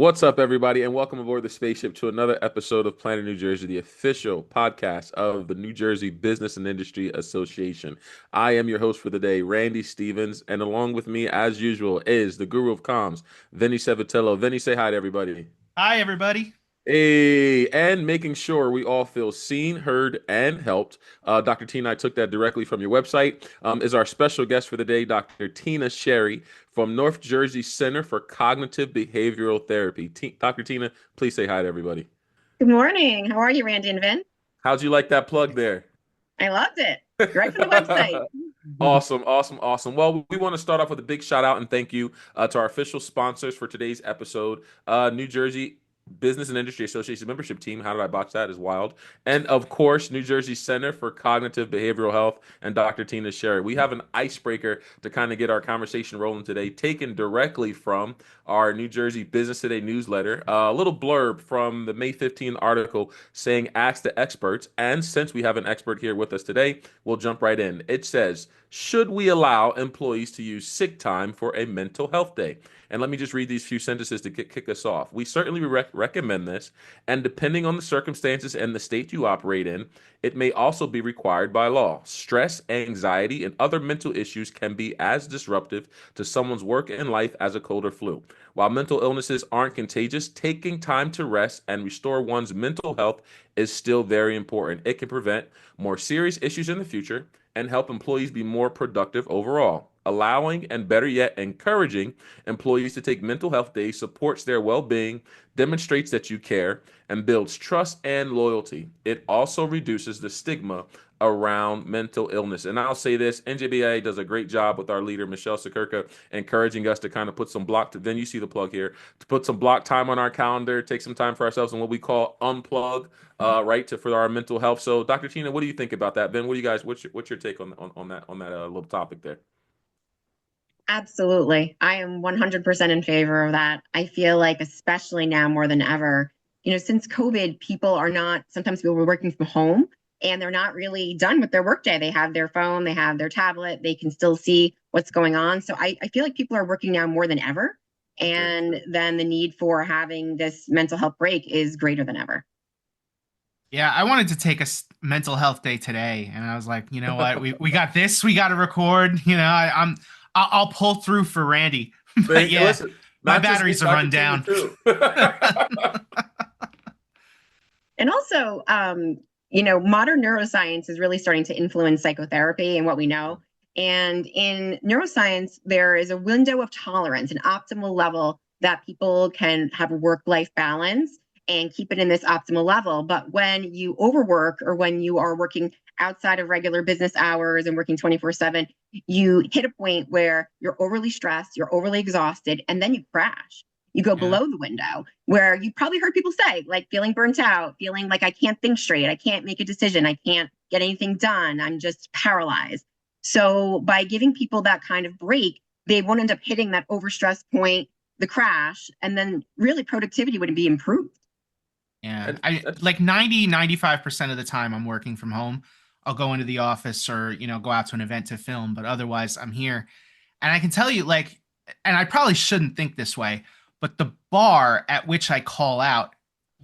What's up, everybody, and welcome aboard the spaceship to another episode of Planet New Jersey, the official podcast of the New Jersey Business and Industry Association. I am your host for the day, Randy Stevens, and along with me, as usual, is the guru of comms, Vinnie Civitillo. Vinnie, say hi to everybody. Hi, everybody. Hey, and making sure we all feel seen, heard, and helped. Dr. Tina, I took that directly from your website. Is our special guest for the day, Dr. Tina Sherry from North Jersey Center for Cognitive Behavioral Therapy. Dr. Tina, please say hi to everybody. Good morning. How are you, Randy and Vin? How'd you like that plug there? I loved it. Right from the website. Awesome, awesome, awesome. Well, we want to start off with a big shout out and thank you to our official sponsors for today's episode, New Jersey Business and Industry Association membership team. How did I botch that? Is wild. And of course, New Jersey Center for Cognitive Behavioral Health and Dr. Tina Sherry. We have an icebreaker to kind of get our conversation rolling today, taken directly from our New Jersey Business Today newsletter. A little blurb from the May 15th article saying, Ask the experts. And since we have an expert here with us today, we'll jump right in. It says, should we allow employees to use sick time for a mental health day? And let me just read these few sentences to kick us off. We certainly recommend this, and depending on the circumstances and the state you operate in, it may also be required by law. Stress, anxiety, and other mental issues can be as disruptive to someone's work and life as a cold or flu. While mental illnesses aren't contagious, taking time to rest and restore one's mental health is still very important. It can prevent more serious issues in the future and help employees be more productive overall. Allowing and better yet, encouraging employees to take mental health days supports their well being, demonstrates that you care, and builds trust and loyalty. It also reduces the stigma around mental illness. And I'll say this, NJBIA does a great job with our leader, Michelle Sakurka, encouraging us to kind of put some then you see the plug here, to put some block time on our calendar, take some time for ourselves and what we call unplug, right, for our mental health. So Dr. Tina, what do you think about that? Ben, what do you guys, what's your take on that little topic there? Absolutely. I am 100% in favor of that. I feel like, especially now more than ever, since COVID, people are not, sometimes people were working from home and they're not really done with their workday. They have their phone, they have their tablet, they can still see what's going on. So I feel like people are working now more than ever. And then the need for having this mental health break is greater than ever. Yeah, I wanted to take a mental health day today, and I was like, you know what, we got this, we got to record. I'll pull through for Randy, but yeah, listen, my batteries are run down. And also, modern neuroscience is really starting to influence psychotherapy and what we know. And in neuroscience, there is a window of tolerance, an optimal level that people can have a work-life balance and keep it in this optimal level. But when you overwork or when you are working outside of regular business hours and working 24/7, you hit a point where you're overly stressed, you're overly exhausted, and then you crash. You go below the window where you probably heard people say, like feeling burnt out, feeling like I can't think straight, I can't make a decision, I can't get anything done, I'm just paralyzed. So by giving people that kind of break, they won't end up hitting that overstress point, the crash, and then really productivity would be improved. Yeah, I like 95% of the time I'm working from home. I'll go into the office or, go out to an event to film, but otherwise I'm here. And I can tell you, like, and I probably shouldn't think this way, but the bar at which I call out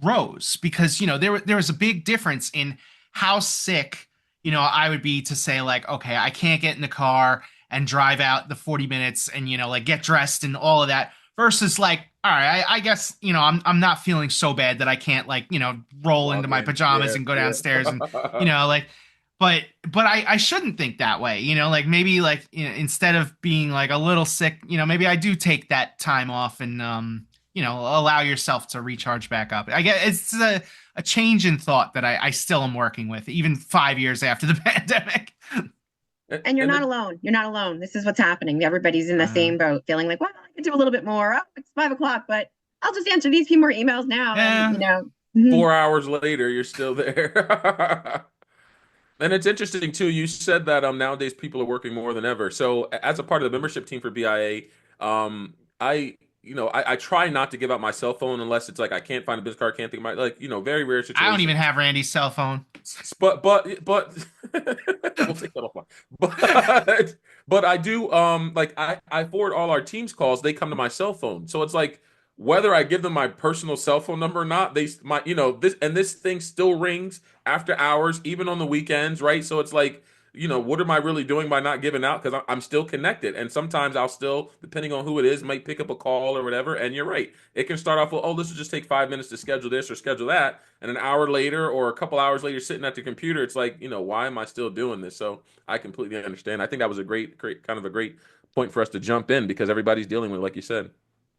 rose because, there was a big difference in how sick, I would be to say, like, okay, I can't get in the car and drive out the 40 minutes and, like get dressed and all of that versus like, all right, I guess, I'm not feeling so bad that I can't like, roll into my pajamas and go downstairs and, like, but I shouldn't think that way, like maybe like, instead of being like a little sick, maybe I do take that time off and, allow yourself to recharge back up. I guess it's a change in thought that I still am working with, even 5 years after the pandemic. And you're not alone. You're not alone. This is what's happening. Everybody's in the same boat, feeling like, well, I could do a little bit more. Oh, it's 5 o'clock, but I'll just answer these few more emails now. Yeah. And, 4 hours later, you're still there. And it's interesting too. You said that nowadays people are working more than ever. So as a part of the membership team for BIA, I try not to give out my cell phone unless it's like I can't find a business card, can't think of my very rare I don't even situations. have Randy's cell phone. But we'll take that offline. But I do like I forward all our team's calls. They come to my cell phone, so it's like whether I give them my personal cell phone number or not, this thing still rings after hours, even on the weekends, right? So it's like, what am I really doing by not giving out? Because I'm still connected, and sometimes I'll still, depending on who it is, might pick up a call or whatever. And you're right, it can start off with, oh, this will just take 5 minutes to schedule this or schedule that, and an hour later or a couple hours later, sitting at the computer, it's like, why am I still doing this? So I completely understand. I think that was a great, great kind of a great point for us to jump in because everybody's dealing with it, like you said.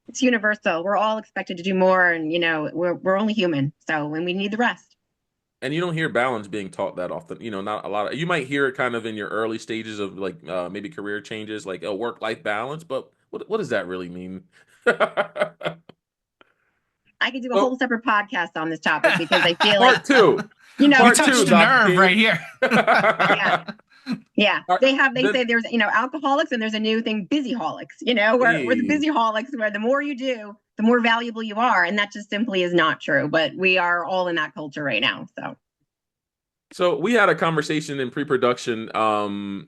It's universal. We're all expected to do more, and we're only human. So when we need the rest. And you don't hear balance being taught that often. Not a lot you might hear it kind of in your early stages of like maybe career changes, like a work-life balance. But what does that really mean? I could do a Well, whole separate podcast on this topic because I feel part two. We Part touched two, a Dr. nerve right here. Yeah. Yeah, they Then- say there's alcoholics and there's a new thing, busyholics. We're the Hey. busyholics, where the more you do, the more valuable you are, and that just simply is not true. But we are all in that culture right now. So we had a conversation in pre-production,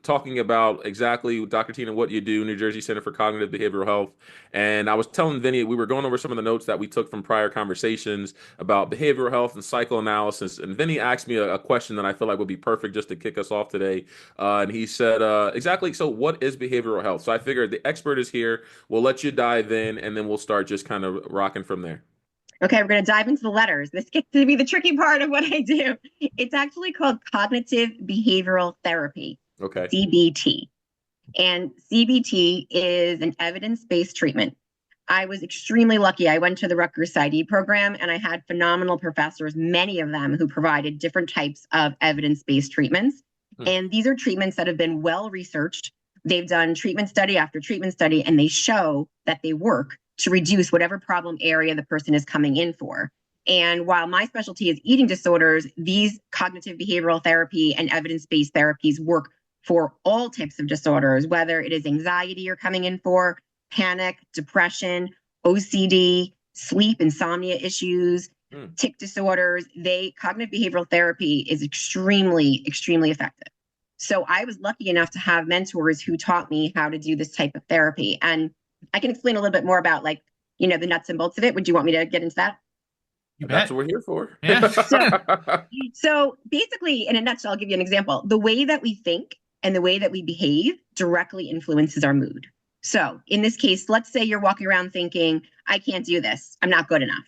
talking about exactly, Dr. Tina, what you do, New Jersey Center for Cognitive Behavioral Health. And I was telling Vinny, we were going over some of the notes that we took from prior conversations about behavioral health and psychoanalysis. And Vinny asked me a question that I feel like would be perfect just to kick us off today. And he said, exactly, so what is behavioral health? So I figured the expert is here. We'll let you dive in, and then we'll start just kind of rocking from there. Okay, we're going to dive into the letters. This gets to be the tricky part of what I do. It's actually called cognitive behavioral therapy, Okay. CBT. And CBT is an evidence-based treatment. I was extremely lucky. I went to the Rutgers PsyD program, and I had phenomenal professors, many of them who provided different types of evidence-based treatments. And these are treatments that have been well researched. They've done treatment study after treatment study, and they show that they work to reduce whatever problem area the person is coming in for. And while my specialty is eating disorders, these cognitive behavioral therapy and evidence-based therapies work for all types of disorders, whether it is anxiety you're coming in for, panic, depression, OCD, sleep, insomnia issues, tic disorders. Cognitive behavioral therapy is extremely, extremely effective. So I was lucky enough to have mentors who taught me how to do this type of therapy. And I can explain a little bit more about the nuts and bolts of it. Would you want me to get into that? You That's bet. what we're here for. Yeah. So basically, in a nutshell, I'll give you an example. The way that we think and the way that we behave directly influences our mood. So in this case, let's say you're walking around thinking, I can't do this. I'm not good enough.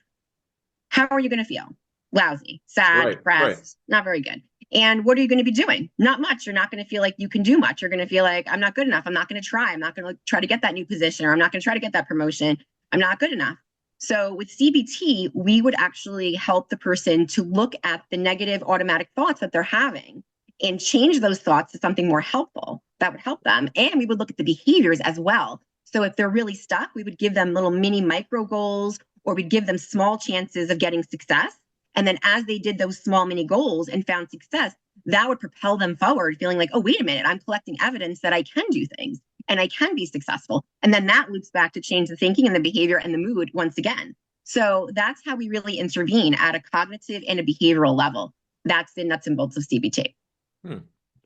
How are you going to feel? Lousy, sad, depressed, not very good. And what are you going to be doing? Not much. You're not going to feel like you can do much. You're going to feel like, I'm not good enough. I'm not going to try. I'm not going to try to get that new position, or I'm not going to try to get that promotion. I'm not good enough. So with CBT, we would actually help the person to look at the negative automatic thoughts that they're having and change those thoughts to something more helpful that would help them. And we would look at the behaviors as well. So if they're really stuck, we would give them little mini micro goals, or we'd give them small chances of getting success. And then as they did those small mini goals and found success, that would propel them forward, feeling like, oh, wait a minute, I'm collecting evidence that I can do things and I can be successful. And then that loops back to change the thinking and the behavior and the mood once again. So that's how we really intervene at a cognitive and a behavioral level. That's the nuts and bolts of CBT. I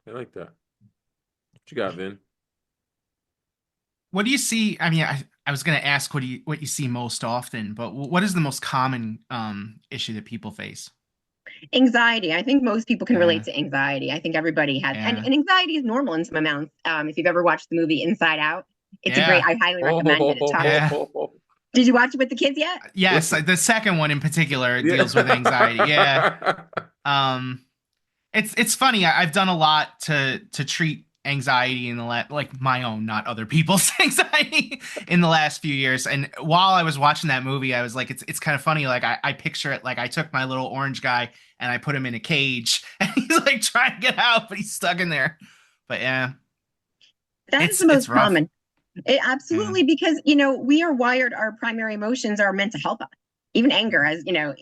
like that. What you got, Vin? What do you see? I mean, I was going to ask what you see most often, but what is the most common issue that people face? Anxiety. I think most people can relate to anxiety. I think everybody has, and anxiety is normal in some amounts. If you've ever watched the movie Inside Out, it's a great, I highly recommend it. Did you watch it with the kids yet? Yes, the second one in particular deals with anxiety. Yeah. It's funny. I've done a lot to treat anxiety in the like my own, not other people's anxiety in the last few years. And while I was watching that movie, I was like, it's kind of funny. Like I picture it like I took my little orange guy and I put him in a cage and he's like trying to get out, but he's stuck in there. But yeah, that's the most common. Absolutely, because we are wired. Our primary emotions are meant to help us. Even anger,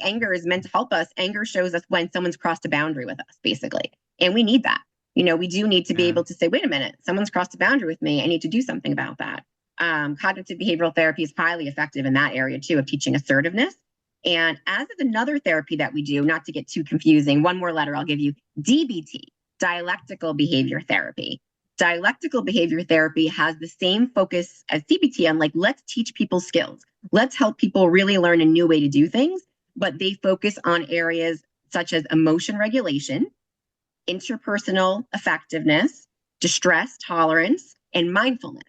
anger is meant to help us. Anger shows us when someone's crossed a boundary with us, basically, and we need that. We do need to be able to say, wait a minute, someone's crossed a boundary with me. I need to do something about that. Cognitive behavioral therapy is highly effective in that area too, of teaching assertiveness. And as is another therapy that we do, not to get too confusing, one more letter I'll give you, DBT, dialectical behavior therapy. Dialectical behavior therapy has the same focus as CBT on like, let's teach people skills. Let's help people really learn a new way to do things, but they focus on areas such as emotion regulation, interpersonal effectiveness, distress tolerance, and mindfulness.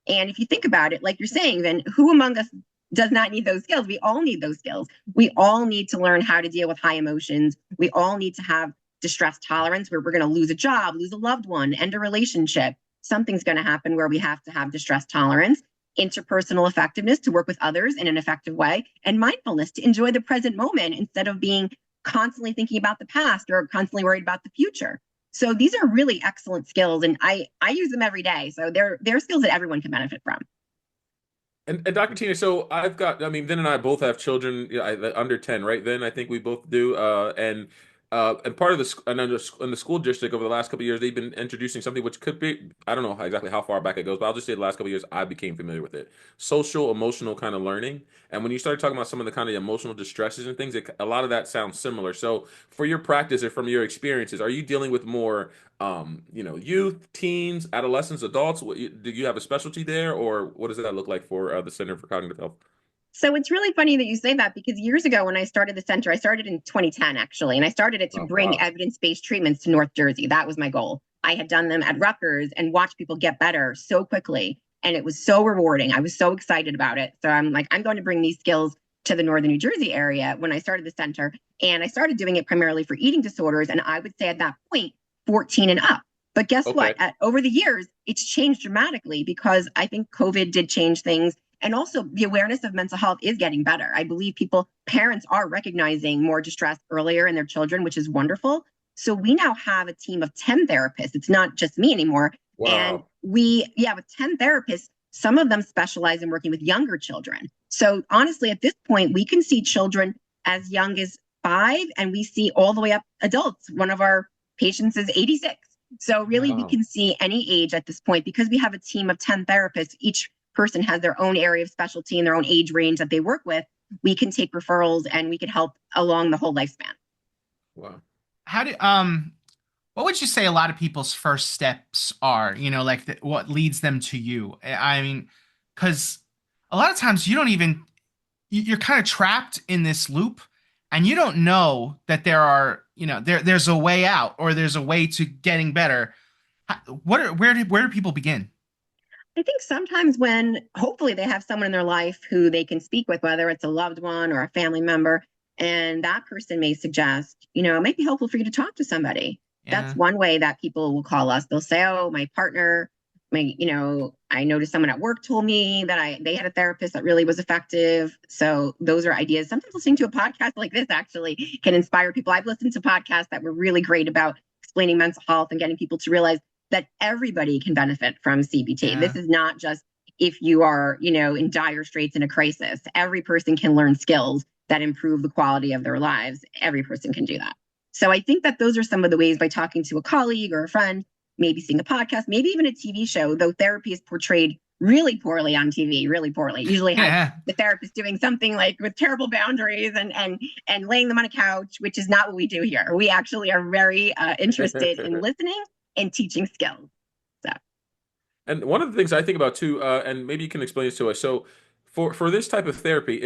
And if you think about it, like you're saying, then who among us does not need those skills? We all need those skills. We all need to learn how to deal with high emotions. We all need to have distress tolerance where we're going to lose a job, lose a loved one, end a relationship. Something's going to happen where we have to have distress tolerance, interpersonal effectiveness to work with others in an effective way, and mindfulness to enjoy the present moment instead of being constantly thinking about the past or constantly worried about the future. So these are really excellent skills, and I use them every day. So they're skills that everyone can benefit from. And Dr. Tina, so I mean, Vin and I both have children, under 10, right? Vin, I think we both do. And part of and in the school district over the last couple of years, they've been introducing something which could be, I don't know exactly how far back it goes, but I'll just say the last couple of years, I became familiar with it. Social, emotional kind of learning. And when you start talking about some of the kind of emotional distresses and things, a lot of that sounds similar. So for your practice or from your experiences, are you dealing with more youth, teens, adolescents, adults? Do you have a specialty there, or what does that look like for the Center for Cognitive Health? So it's really funny that you say that because years ago when I started the center, I started in 2010 actually, and I started it to bring evidence-based treatments to North Jersey. That was my goal. I had done them at Rutgers and watched people get better so quickly, and it was so rewarding. I was so excited about it. So I'm like, I'm going to bring these skills to the Northern New Jersey area when I started the center, and I started doing it primarily for eating disorders, and I would say at that point, 14 and up. But guess what? Over the years, it's changed dramatically because I think COVID did change things. And also the awareness of mental health is getting better. I believe parents are recognizing more distress earlier in their children, which is wonderful. So we now have a team of 10 therapists. It's not just me anymore. Wow. And with 10 therapists, some of them specialize in working with younger children. So honestly, at this point, we can see children as young as 5, and we see all the way up adults. One of our patients is 86. So really, we can see any age at this point because we have a team of 10 therapists. Each person has their own area of specialty and their own age range that they work with. We can take referrals and we can help along the whole lifespan. Wow. What would you say a lot of people's first steps are, what leads them to you? I mean, because a lot of times you're kind of trapped in this loop and you don't know that there's a way out or there's a way to getting better. Where do people begin? I think sometimes when hopefully they have someone in their life who they can speak with, whether it's a loved one or a family member, and that person may suggest, it might be helpful for you to talk to somebody. Yeah. That's one way that people will call us. They'll say, oh, my partner, I noticed someone at work told me that they had a therapist that really was effective. So those are ideas. Sometimes listening to a podcast like this actually can inspire people. I've listened to podcasts that were really great about explaining mental health and getting people to realize that everybody can benefit from CBT. Yeah. This is not just if you are, in dire straits in a crisis. Every person can learn skills that improve the quality of their lives. Every person can do that. So I think that those are some of the ways, by talking to a colleague or a friend, maybe seeing a podcast, maybe even a TV show, though therapy is portrayed really poorly on TV, really poorly. Usually has the therapist doing something like with terrible boundaries and laying them on a couch, which is not what we do here. We actually are very interested in listening and teaching skills. So, and one of the things I think about too, and maybe you can explain this to us. So, for this type of therapy,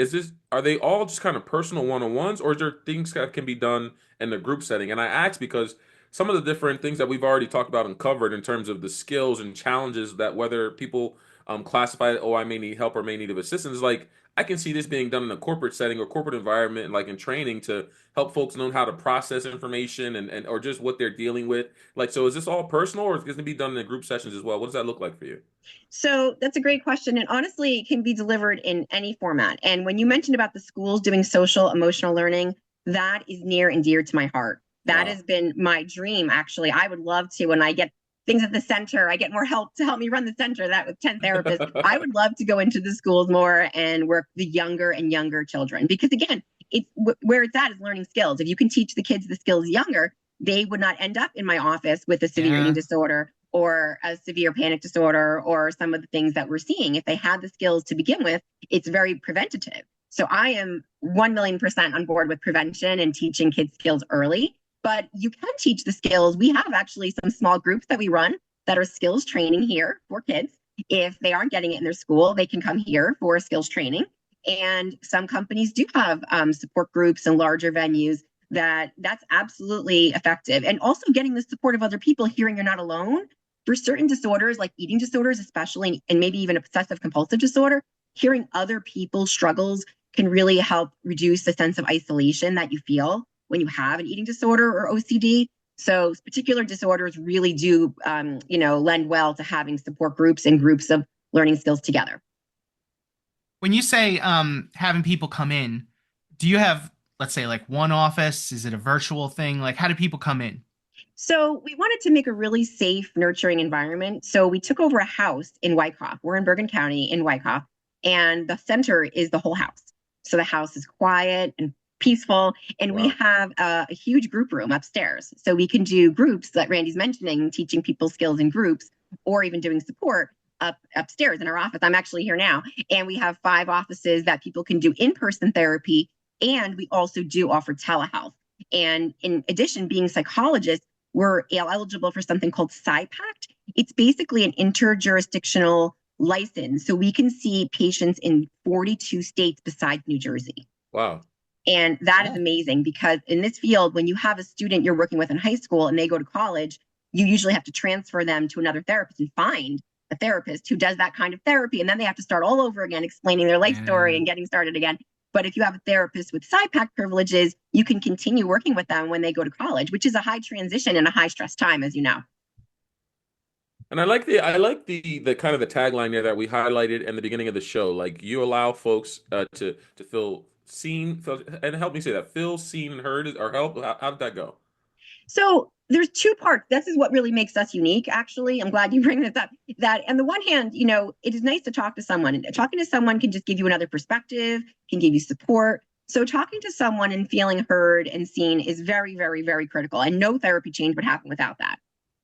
are they all just kind of personal one-on-ones, or is there things that can be done in the group setting? And I ask because some of the different things that we've already talked about and covered in terms of the skills and challenges that whether people classify, oh, I may need help or may need assistance, like I can see this being done in a corporate setting or corporate environment, like in training to help folks know how to process information and or just what they're dealing with. Like, so is this all personal, or is it going to be done in the group sessions as well? What does that look like for you? So that's a great question. And honestly, it can be delivered in any format. And when you mentioned about the schools doing social emotional learning, that is near and dear to my heart. That has been my dream, actually. I would love to, when I get things at the center, I get more help to help me run the center, that with 10 therapists. I would love to go into the schools more and work the younger and younger children. Because again, it's where it's at is learning skills. If you can teach the kids the skills younger, they would not end up in my office with a severe eating disorder or a severe panic disorder or some of the things that we're seeing. If they had the skills to begin with, it's very preventative. So I am 1,000,000% on board with prevention and teaching kids skills early. But you can teach the skills. We have actually some small groups that we run that are skills training here for kids. If they aren't getting it in their school, they can come here for skills training. And some companies do have support groups and larger venues that's absolutely effective. And also getting the support of other people, hearing you're not alone for certain disorders like eating disorders, especially, and maybe even obsessive compulsive disorder, hearing other people's struggles can really help reduce the sense of isolation that you feel when you have an eating disorder or OCD. So particular disorders really do, lend well to having support groups and groups of learning skills together. When you say having people come in, do you have, let's say, like one office? Is it a virtual thing? Like, how do people come in? So we wanted to make a really safe, nurturing environment. So we took over a house in Wyckoff. We're in Bergen County in Wyckoff, and the center is the whole house. So the house is quiet and peaceful, and we have a huge group room upstairs. So we can do groups that Randy's mentioning, teaching people skills in groups, or even doing support upstairs in our office. I'm actually here now, and we have 5 offices that people can do in-person therapy, and we also do offer telehealth. And in addition, being psychologists, we're eligible for something called CIPACT. It's basically an interjurisdictional license. So we can see patients in 42 states besides New Jersey. Wow. And that is amazing because in this field, when you have a student you're working with in high school and they go to college, you usually have to transfer them to another therapist and find a therapist who does that kind of therapy. And then they have to start all over again, explaining their life story and getting started again. But if you have a therapist with SciPac privileges, you can continue working with them when they go to college, which is a high transition and a high stress time, as you know. And I like the kind of the tagline there that we highlighted in the beginning of the show. Like you allow folks to feel seen, and help me say that, feel seen and heard, or help. How did that go? So there's 2 parts. This is what really makes us unique, actually. I'm glad you bring this up. That on the one hand, it is nice to talk to someone. Talking to someone can just give you another perspective, can give you support. So talking to someone and feeling heard and seen is very, very, very critical. And no therapy change would happen without that.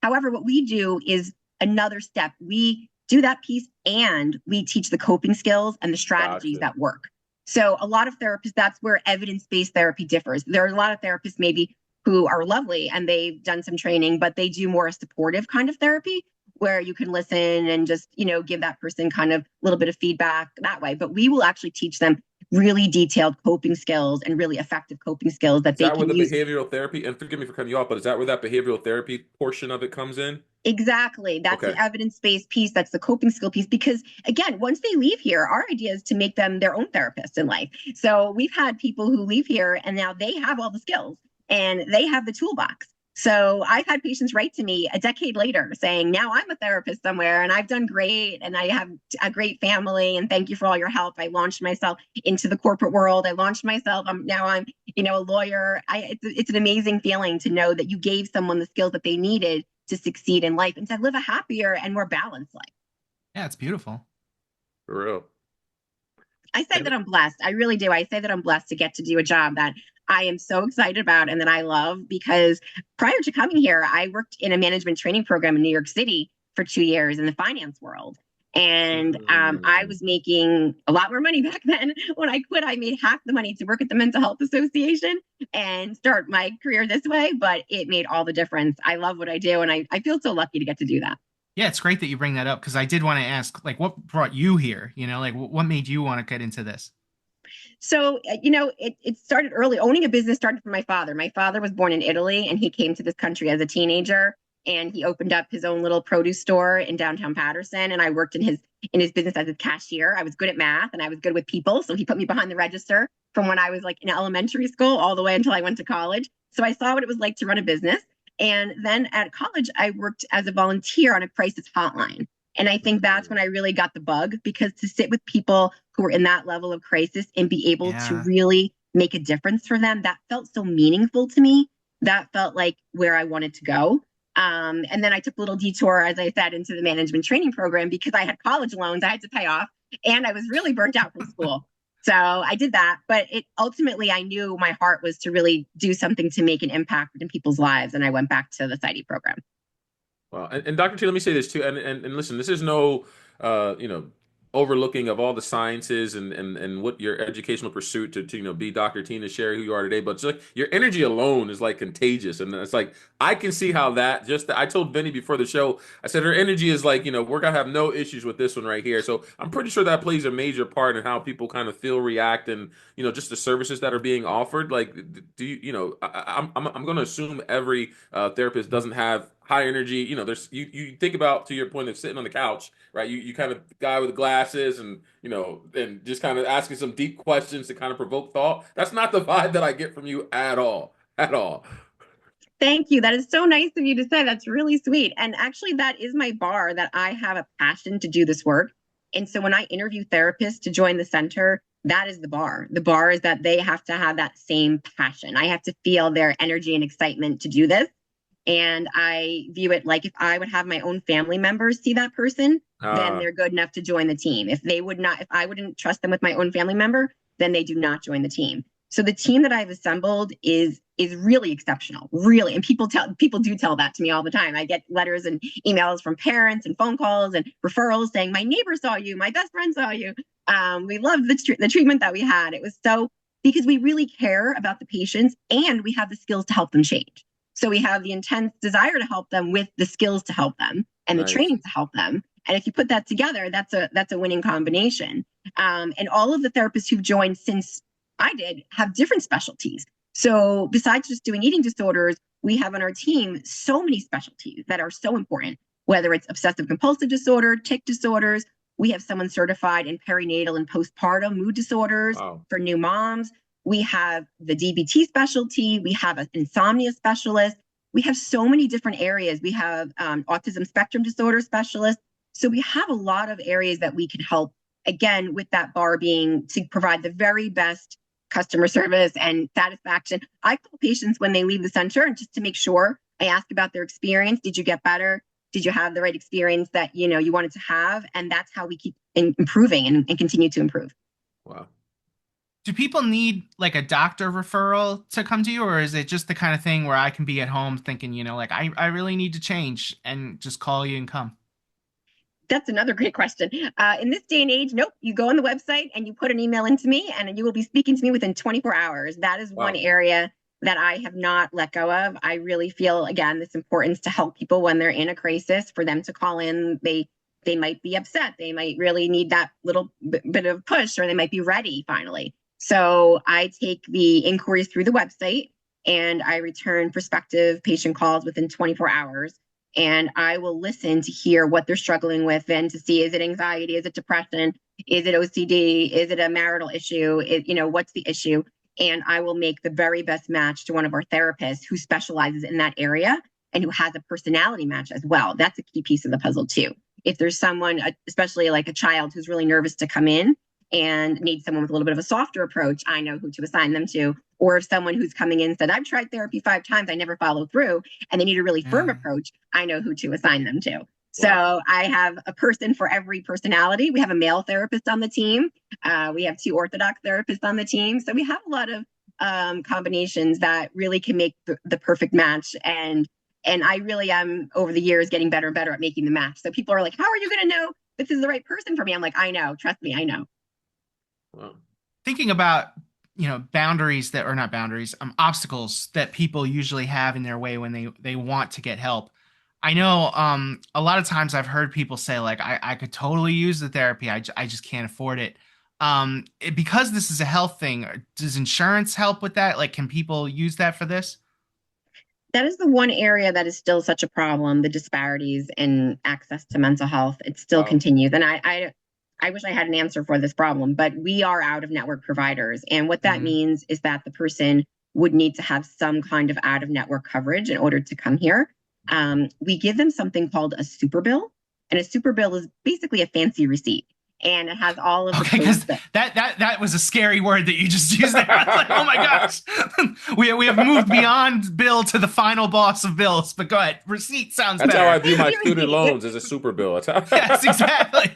However, what we do is another step. We do that piece and we teach the coping skills and the strategies that work. So a lot of therapists, that's where evidence-based therapy differs. There are a lot of therapists maybe who are lovely and they've done some training, but they do more a supportive kind of therapy where you can listen and just, give that person kind of a little bit of feedback that way. But we will actually teach them really detailed coping skills and really effective coping skills that they can use. Is that where the behavioral therapy, and forgive me for cutting you off, but is that where that behavioral therapy portion of it comes in? Exactly. That's the evidence-based piece. That's the coping skill piece. Because again, once they leave here, our idea is to make them their own therapists in life. So we've had people who leave here and now they have all the skills and they have the toolbox. So I've had patients write to me a decade later saying, now I'm a therapist somewhere and I've done great and I have a great family and thank you for all your help. I launched myself into the corporate world. I launched myself. Now I'm, a lawyer. It's an amazing feeling to know that you gave someone the skills that they needed to succeed in life and to live a happier and more balanced life. Yeah, it's beautiful. For real. I say that I'm blessed. I really do. I say that I'm blessed to get to do a job that I am so excited about and that I love because prior to coming here, I worked in a management training program in New York City for 2 years in the finance world. And I was making a lot more money back then. When I quit, I made half the money to work at the Mental Health Association and start my career this way, but it made all the difference. I love what I do, and I feel so lucky to get to do that. Yeah, it's great that you bring that up because I did want to ask, like, what brought you here? Like, what made you want to get into this? So, it started early. Owning a business started from my father. My father was born in Italy, and he came to this country as a teenager. And he opened up his own little produce store in downtown Patterson. And I worked in his business as a cashier. I was good at math and I was good with people. So he put me behind the register from when I was like in elementary school all the way until I went to college. So I saw what it was like to run a business. And then at college, I worked as a volunteer on a crisis hotline. And I think that's when I really got the bug, because to sit with people who were in that level of crisis and be able to really make a difference for them, that felt so meaningful to me. That felt like where I wanted to go. And then I took a little detour, as I said, into the management training program because I had college loans I had to pay off and I was really burnt out from school. So I did that. But ultimately, I knew my heart was to really do something to make an impact in people's lives. And I went back to the PsyD program. Wow. And Dr. T, let me say this too. And listen, this is no, overlooking of all the sciences and what your educational pursuit to be Dr. Tina Sherry who you are today, but it's like your energy alone is like contagious, and it's like I can see how that just I told Vinnie before the show, I said her energy is like we're gonna have no issues with this one right here. So I'm pretty sure that plays a major part in how people kind of feel, react, and just the services that are being offered. Like, do I'm going to assume every therapist doesn't have high energy. There's you think about, to your point of sitting on the couch, right? You kind of guy with glasses and and just kind of asking some deep questions to kind of provoke thought. That's not the vibe that I get from you at all, at all. Thank you. That is so nice of you to say. That's really sweet. And actually, that is my bar, that I have a passion to do this work. And so when I interview therapists to join the center, that is the bar. The bar is that they have to have that same passion. I have to feel their energy and excitement to do this. And I view it like if I would have my own family members see that person, then they're good enough to join the team. If I wouldn't trust them with my own family member, then they do not join the team. So the team that I've assembled is really exceptional, really. And people do tell that to me all the time. I get letters and emails from parents and phone calls and referrals saying, my neighbor saw you, my best friend saw you. We loved the treatment that we had. It was because we really care about the patients and we have the skills to help them change. So we have the intense desire to help them with the skills to help them and the training to help them. And if you put that together, that's a winning combination. And all of the therapists who've joined since I did have different specialties. So besides just doing eating disorders, we have on our team so many specialties that are so important, whether it's obsessive compulsive disorder, tic disorders. We have someone certified in perinatal and postpartum mood disorders for new moms. We have the DBT specialty. We have an insomnia specialist. We have so many different areas. We have autism spectrum disorder specialists. So we have a lot of areas that we can help, again, with that bar being to provide the very best customer service and satisfaction. I call patients when they leave the center and just to make sure. I ask about their experience. Did you get better? Did you have the right experience that you wanted to have? And that's how we keep improving and continue to improve. Wow. Do people need like a doctor referral to come to you, or is it just the kind of thing where I can be at home thinking, like I really need to change and just call you and come? That's another great question. In this day and age, nope. You go on the website and you put an email into me and you will be speaking to me within 24 hours. That is one area that I have not let go of. I really feel, again, this importance to help people when they're in a crisis, for them to call in. They might be upset. They might really need that little bit of push, or they might be ready finally. So I take the inquiries through the website and I return prospective patient calls within 24 hours. And I will listen to hear what they're struggling with and to see, is it anxiety? Is it depression? Is it OCD? Is it a marital issue? What's the issue? And I will make the very best match to one of our therapists who specializes in that area and who has a personality match as well. That's a key piece of the puzzle too. If there's someone, especially like a child who's really nervous to come in and needs someone with a little bit of a softer approach, I know who to assign them to. Or if someone who's coming in said, I've tried therapy 5 times, I never follow through, and they need a really firm approach, I know who to assign them to. Wow. So I have a person for every personality. We have a male therapist on the team. We have 2 orthodox therapists on the team. So we have a lot of combinations that really can make the perfect match. And I really am, over the years, getting better and better at making the match. So people are like, how are you going to know this is the right person for me? I'm like, I know, trust me, I know. Wow. Thinking about boundaries that are not boundaries, obstacles that people usually have in their way when they want to get help. I know a lot of times I've heard people say like, I could totally use the therapy. I just can't afford it. Because this is a health thing, does insurance help with that? Like, can people use that for this? That is the one area that is still such a problem, the disparities in access to mental health. It still continues. And I wish I had an answer for this problem, but we are out of network providers. And what that means is that the person would need to have some kind of out of network coverage in order to come here. We give them something called a super bill. And a super bill is basically a fancy receipt. And it has all of the because that was a scary word that you just used there. I was like, oh my gosh. we have moved beyond bill to the final boss of bills. But go ahead. Receipt sounds That's better. how I view my student loans, as a super bill. That's how Yes, exactly.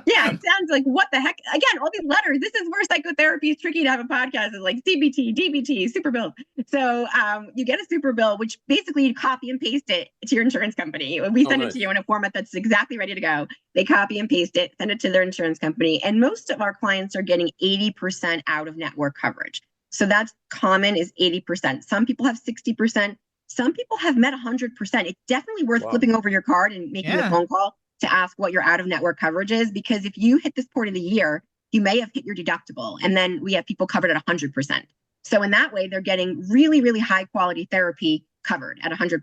Yeah, it ones like, what the heck? Again, all these letters. This is where psychotherapy is tricky to have a podcast. Is like CBT, DBT, super bill. So you get a super bill, which basically you copy and paste it to your insurance company. We send it to you in a format that's exactly ready to go. They copy and paste it, send it to their insurance company. And most of our clients are getting 80% out of network coverage. So that's common, is 80%. Some people have 60%. Some people have met 100%. It's definitely worth flipping over your card and making a phone call to ask what your out-of-network coverage is, because if you hit this point of the year, you may have hit your deductible, and then we have people covered at 100%. So in that way, they're getting really, really high-quality therapy covered at 100%.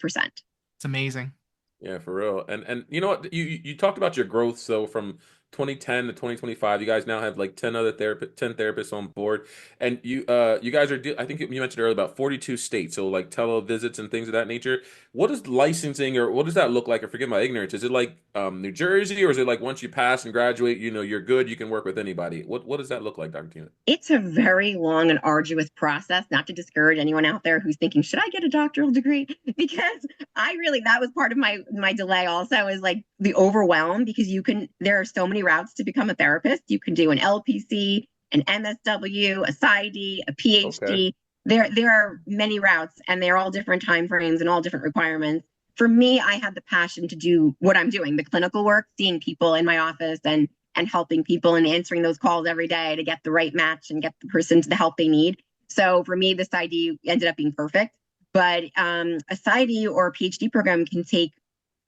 It's amazing. Yeah, for real. And you know what? You talked about your growth. So from 2010 to 2025, you guys now have like 10 therapists on board, and you guys are I think you mentioned earlier about 42 states, so like televisits and things of that nature. What is licensing, or what does that look like? Or forgive my ignorance. Is it like New Jersey, or is it like once you pass and graduate, you're good, you can work with anybody? What does that look like, Dr. Tina? It's a very long and arduous process, not to discourage anyone out there who's thinking, should I get a doctoral degree? Because that was part of my delay also, is like the overwhelm, because there are so many routes to become a therapist. You can do an LPC, an MSW, a PsyD, a PhD. Okay. There are many routes, and they're all different time frames and all different requirements. For me, I had the passion to do what I'm doing, the clinical work, seeing people in my office and helping people and answering those calls every day to get the right match and get the person to the help they need. So for me, the PsyD ended up being perfect. But a PsyD or a PhD program can take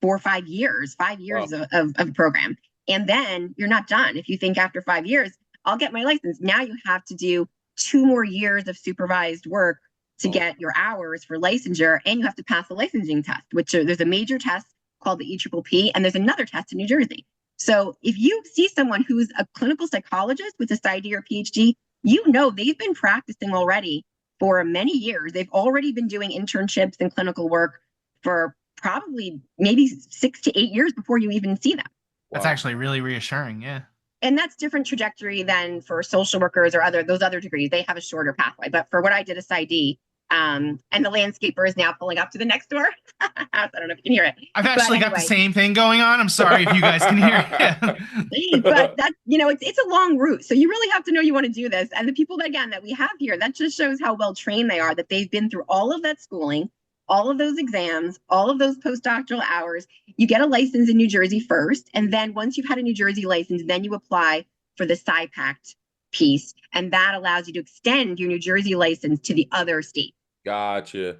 4 or 5 years, 5 years of a program. And then you're not done. If you think after 5 years, I'll get my license. Now you have to do 2 more years of supervised work to get your hours for licensure, and you have to pass the licensing test, there's a major test called the EPPP, and there's another test in New Jersey. So if you see someone who's a clinical psychologist with a PsyD or PhD, they've been practicing already for many years. They've already been doing internships and clinical work for probably maybe 6 to 8 years before you even see them. That's actually really reassuring. Yeah. And that's different trajectory than for social workers or those other degrees. They have a shorter pathway. But for what I did, a PsyD, and the landscaper is now pulling up to the next door. I don't know if you can hear it. I've actually got the same thing going on. I'm sorry if you guys can hear it. But that's, it's a long route. So you really have to know you want to do this. And the people that we have here, that just shows how well trained they are, that they've been through all of that schooling, all of those exams, all of those postdoctoral hours. You get a license in New Jersey first. And then once you've had a New Jersey license, then you apply for the PsyPact piece. And that allows you to extend your New Jersey license to the other states. Gotcha.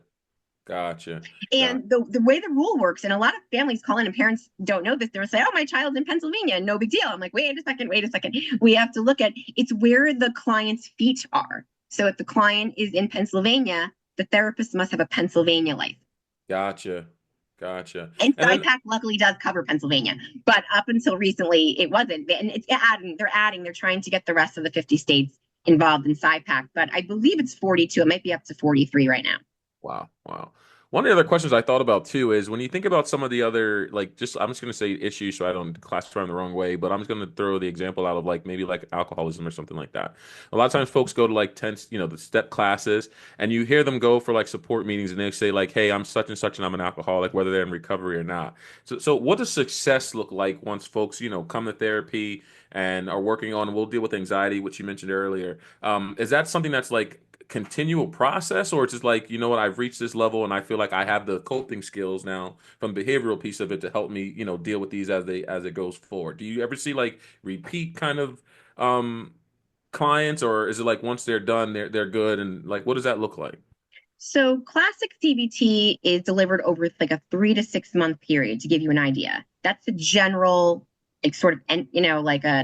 And the way the rule works, and a lot of families call in and parents don't know this, they'll say, oh, my child's in Pennsylvania, no big deal. I'm like, wait a second. We have to look at, it's where the client's feet are. So if the client is in Pennsylvania, the therapist must have a Pennsylvania license. Gotcha. And PsyPact luckily does cover Pennsylvania, but up until recently it wasn't. And they're trying to get the rest of the 50 states involved in PsyPact, but I believe it's 42. It might be up to 43 right now. Wow. One of the other questions I thought about too is when you think about some of the other, I'm just going to say issues so I don't classify them the wrong way, but I'm just going to throw the example out of maybe alcoholism or something like that. A lot of times folks go to the step classes, and you hear them go for support meetings, and they say hey, I'm such and such and I'm an alcoholic, whether they're in recovery or not. So what does success look like once folks, come to therapy and are working on, we'll deal with anxiety, which you mentioned earlier. Is that something that's continual process, or it's just I've reached this level and I feel like I have the coping skills now from the behavioral piece of it to help me deal with these as it goes forward? Do you ever see repeat kind of clients, or is it once they're done they're good, and what does that look like? So classic CBT is delivered over a 3 to 6 month period, to give you an idea. That's the general sort of an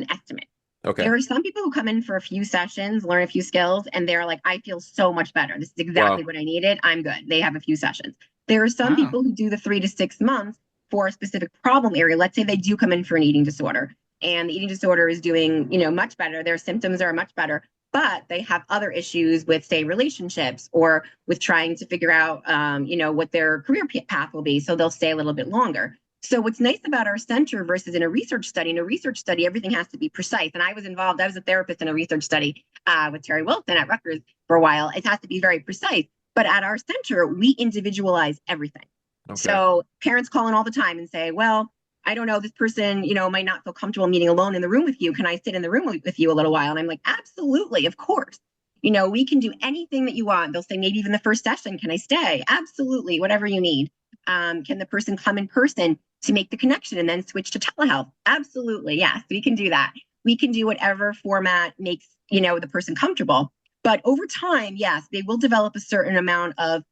estimate. Okay. There are some people who come in for a few sessions, learn a few skills, and they're like, I feel so much better. This is exactly what I needed. I'm good. They have a few sessions. There are some people who do the 3 to 6 months for a specific problem area. Let's say they do come in for an eating disorder, and the eating disorder is doing, much better. Their symptoms are much better, but they have other issues with, say, relationships, or with trying to figure out, what their career path will be. So they'll stay a little bit longer. So what's nice about our center versus in a research study, everything has to be precise. And I was a therapist in a research study with Terry Wilson at Rutgers for a while. It has to be very precise. But at our center, we individualize everything. Okay. So parents call in all the time and say, well, I don't know, this person, might not feel comfortable meeting alone in the room with you. Can I sit in the room with you a little while? And I'm like, absolutely, of course. We can do anything that you want. They'll say, maybe even the first session, can I stay? Absolutely, whatever you need. Can the person come in person to make the connection and then switch to telehealth? Absolutely, yes, we can do that. We can do whatever format makes, the person comfortable. But over time, yes, they will develop a certain amount of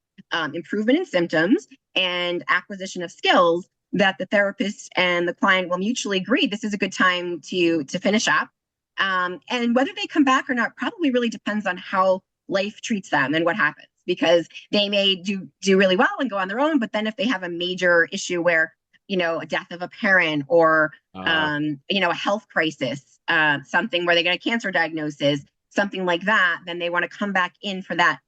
improvement in symptoms and acquisition of skills that the therapist and the client will mutually agree this is a good time to finish up. And whether they come back or not probably really depends on how life treats them and what happens, because they may do really well and go on their own, but then if they have a major issue where, a death of a parent or, a health crisis, something where they get a cancer diagnosis, something like that, then they want to come back in for that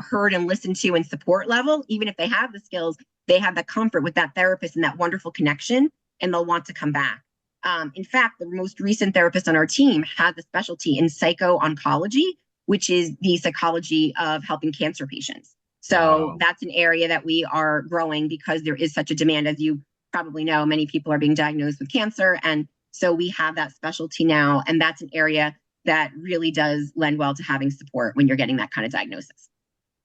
heard and listened to and support level. Even if they have the skills, they have the comfort with that therapist and that wonderful connection, and they'll want to come back. In fact, the most recent therapist on our team has a specialty in psycho-oncology, which is the psychology of helping cancer patients. So that's an area that we are growing because there is such a demand. As you probably know, many people are being diagnosed with cancer. And so we have that specialty now. And that's an area that really does lend well to having support when you're getting that kind of diagnosis.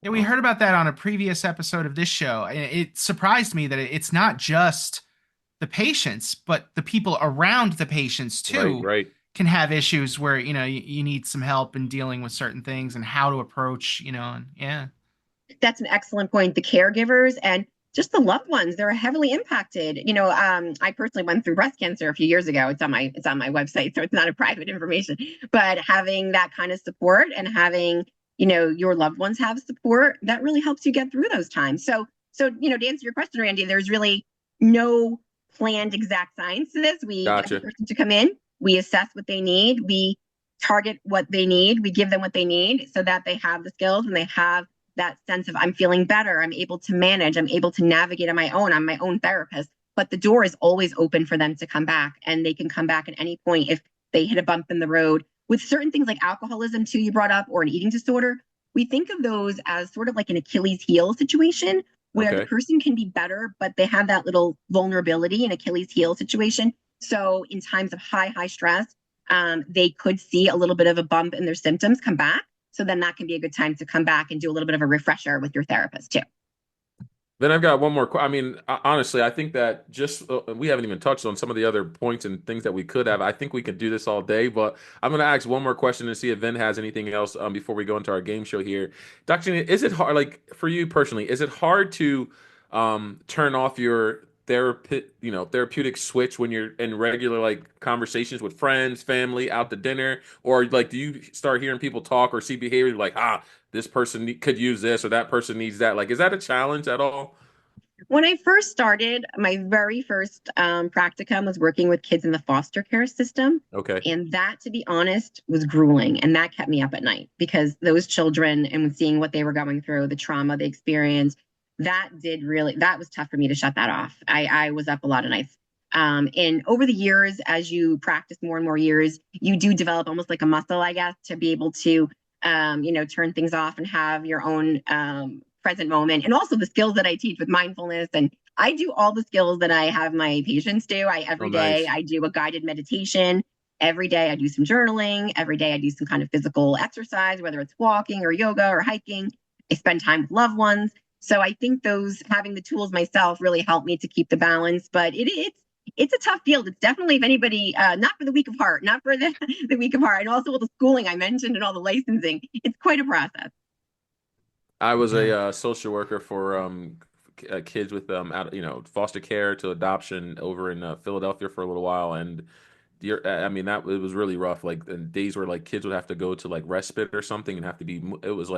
Yeah, we heard about that on a previous episode of this show. And it surprised me that it's not just the patients, but the people around the patients too Right. can have issues where, you need some help in dealing with certain things and how to approach, and yeah. That's an excellent point. The caregivers and just the loved ones, they're heavily impacted. I personally went through breast cancer a few years ago. It's on my website, so it's not a private information. But having that kind of support and having, your loved ones have support, that really helps you get through those times. So to answer your question, Randy, there's really no planned exact science to this. We get the person to come in, we assess what they need, we target what they need, we give them what they need so that they have the skills and they have that sense of I'm feeling better, I'm able to manage, I'm able to navigate on my own, I'm my own therapist. But the door is always open for them to come back, and they can come back at any point if they hit a bump in the road. With certain things like alcoholism too, you brought up, or an eating disorder, we think of those as sort of like an Achilles heel situation where the person can be better, but they have that little vulnerability, an Achilles heel situation. So in times of high stress, they could see a little bit of a bump in their symptoms come back. So then that can be a good time to come back and do a little bit of a refresher with your therapist too. Then I've got one more. I mean, honestly, I think that we haven't even touched on some of the other points and things that we could have. I think we could do this all day, but I'm going to ask one more question and see if Vin has anything else before we go into our game show here. Dr. Is it hard, like for you personally, is it hard to turn off your therapeutic switch when you're in regular like conversations with friends, family, out to dinner, or like do you start hearing people talk or see behavior like this person could use this or that person needs that? Like, is that a challenge at all? When I first started, my very first practicum was working with kids in the foster care system. Okay. And that, to be honest, was grueling. And that kept me up at night because those children and seeing what they were going through, the trauma they experienced, that was tough for me to shut that off. I was up a lot of nights. And over the years, as you practice more and more years, you do develop almost like a muscle, I guess, to be able to, turn things off and have your own present moment. And also the skills that I teach with mindfulness. And I do all the skills that I have my patients do. Every day I do a guided meditation. Every day I do some journaling. Every day I do some kind of physical exercise, whether it's walking or yoga or hiking. I spend time with loved ones. So I think having the tools myself really helped me to keep the balance. But it's a tough field. It's definitely, if anybody, not for the weak of heart, not for the weak of heart. And also with the schooling I mentioned and all the licensing, it's quite a process. I was a social worker for kids with foster care to adoption over in Philadelphia for a little while, and I mean that it was really rough. Like the days where like kids would have to go to like respite or something and have to be. It was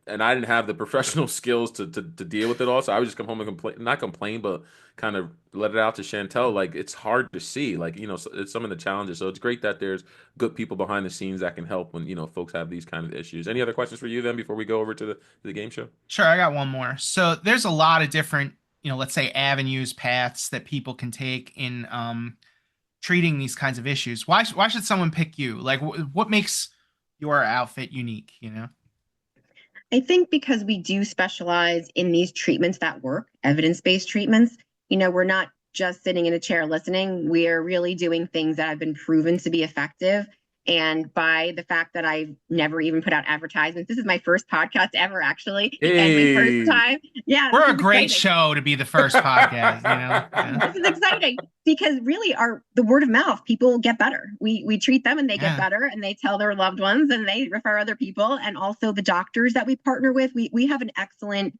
and I didn't have the professional skills to deal with it all. So I would just come home and not complain, but kind of let it out to Chantel. Like it's hard to see, like, it's some of the challenges. So it's great that there's good people behind the scenes that can help when, folks have these kind of issues. Any other questions for you then before we go over to the game show? Sure. I got one more. So there's a lot of different, let's say avenues, paths that people can take in, treating these kinds of issues. Why should someone pick you? Like what makes your outfit unique, I think because we do specialize in these treatments that work, evidence-based treatments, we're not just sitting in a chair listening. We are really doing things that have been proven to be effective. And by the fact that I've never even put out advertisements, this is my first podcast ever, actually, and my first Hey, time. Yeah, this We're a is great exciting. show to be the first podcast, you know? Yeah. This is exciting because really the word of mouth, people get better. We treat them and they get Yeah. better, and they tell their loved ones and they refer other people. And also the doctors that we partner with, we have an excellent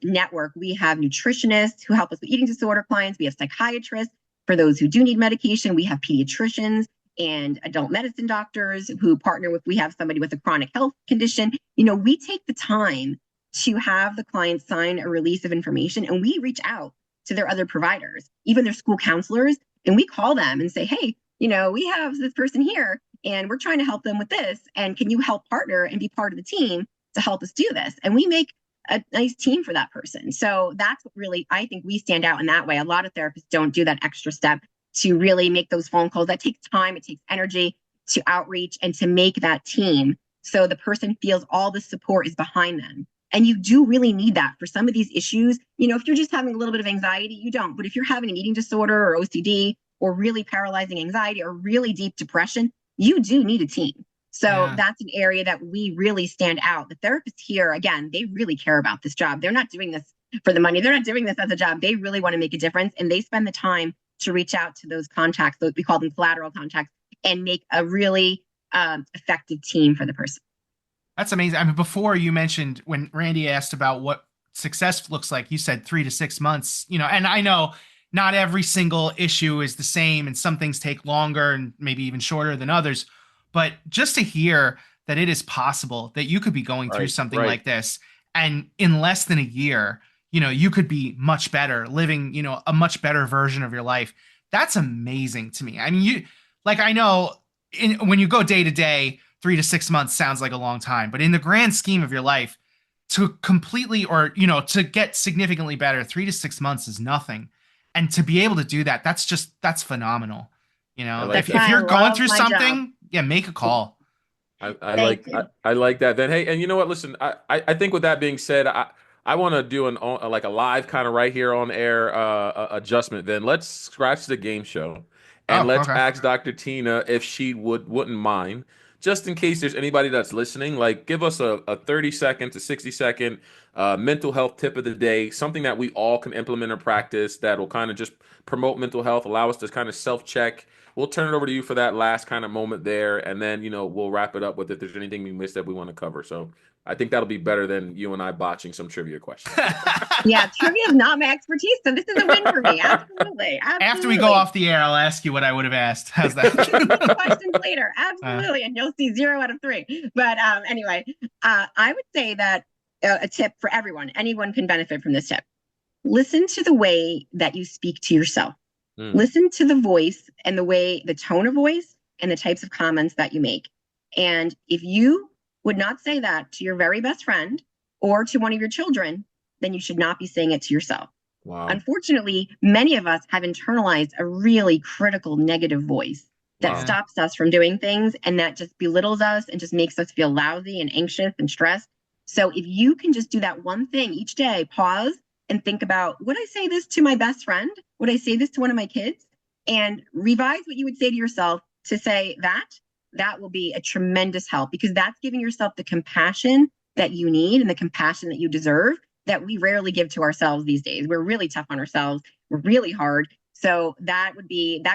network. We have nutritionists who help us with eating disorder clients. We have psychiatrists for those who do need medication. We have pediatricians and adult medicine doctors who partner with, we have somebody with a chronic health condition. We take the time to have the clients sign a release of information, and we reach out to their other providers, even their school counselors, and we call them and say, hey, we have this person here and we're trying to help them with this, and can you help partner and be part of the team to help us do this? And we make a nice team for that person. So that's what really, I think we stand out in that way. A lot of therapists don't do that extra step to really make those phone calls. That takes time, it takes energy to outreach and to make that team so the person feels all the support is behind them. And you do really need that for some of these issues. If you're just having a little bit of anxiety, you don't. But if you're having an eating disorder or OCD or really paralyzing anxiety or really deep depression, you do need a team. So that's an area that we really stand out. The therapists here, again, they really care about this job. They're not doing this for the money. They're not doing this as a job. They really want to make a difference. And they spend the time to reach out to those contacts, we call them collateral contacts, and make a really effective team for the person. That's amazing. I mean, before you mentioned when Randy asked about what success looks like, you said 3 to 6 months, and I know not every single issue is the same and some things take longer and maybe even shorter than others. But just to hear that it is possible that you could be going through something like this and in less than a year, you could be much better living, a much better version of your life. That's amazing to me. I mean, I know when you go day to day, 3 to 6 months sounds like a long time, but in the grand scheme of your life, to completely or to get significantly better, 3 to 6 months is nothing. And to be able to do that, that's phenomenal. If you're going through something, make a call. I like that. Then hey, and you know what? Listen, I think with that being said, I want to do like a live kind of right here on air adjustment. Then let's scratch the game show and let's ask Dr. Tina if she wouldn't mind, just in case there's anybody that's listening, like give us a 30-second to 60-second mental health tip of the day, something that we all can implement or practice that will kind of just promote mental health, allow us to kind of self-check. We'll turn it over to you for that last kind of moment there, and then we'll wrap it up with if there's anything we missed that we want to cover. So I think that'll be better than you and I botching some trivia questions. Yeah, trivia is not my expertise, so this is a win for me. Absolutely. After we go off the air, I'll ask you what I would have asked. How's that? Questions later. Absolutely. And you'll see 0 out of 3. But anyway, I would say that a tip for everyone, anyone can benefit from this tip. Listen to the way that you speak to yourself. Listen to the voice and the tone of voice and the types of comments that you make. And if you would not say that to your very best friend or to one of your children, then you should not be saying it to yourself. Wow. Unfortunately, many of us have internalized a really critical negative voice that stops us from doing things, and that just belittles us and just makes us feel lousy and anxious and stressed. So if you can just do that one thing each day, pause and think about, would I say this to my best friend? Would I say this to one of my kids? And revise what you would say to yourself to say that will be a tremendous help, because that's giving yourself the compassion that you need and the compassion that you deserve that we rarely give to ourselves these days. We're really tough on ourselves. We're really hard. So that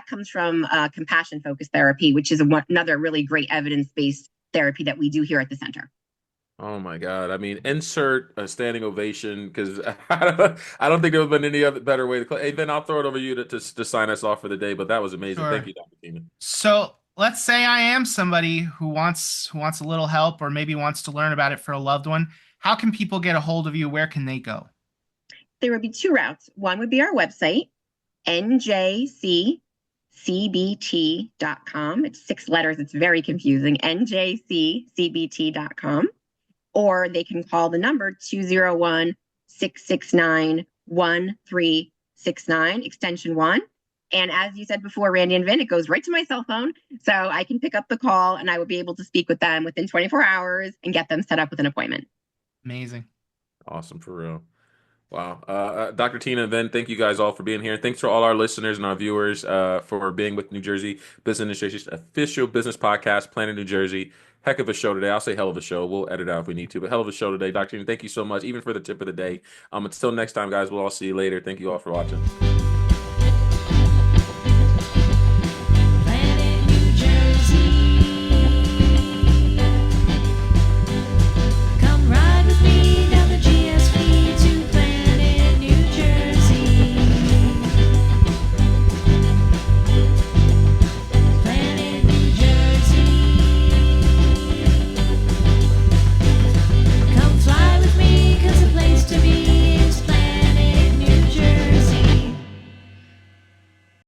comes from compassion focused therapy, which is another really great evidence-based therapy that we do here at the center. Oh my God. I mean, insert a standing ovation, because I don't think there would have been any other better way to close. Hey, Vin, I'll throw it over to you to sign us off for the day, but that was amazing. Sure. Thank you, Dr. Tina. So let's say I am somebody who wants a little help or maybe wants to learn about it for a loved one. How can people get a hold of you? Where can they go? There would be 2 routes. One would be our website, njccbt.com. It's 6 letters. It's very confusing. njccbt.com. Or they can call the number 201-669-1369, extension 1. And as you said before, Randy and Vin, it goes right to my cell phone. So I can pick up the call and I will be able to speak with them within 24 hours and get them set up with an appointment. Amazing. Awesome, for real. Wow. Dr. Tina, Vin, thank you guys all for being here. Thanks for all our listeners and our viewers for being with New Jersey Business Administration's official business podcast, Planet New Jersey. Heck of a show today. I'll say hell of a show. We'll edit out if we need to, but hell of a show today. Dr. Tina, thank you so much, even for the tip of the day. Until next time, guys, we'll all see you later. Thank you all for watching.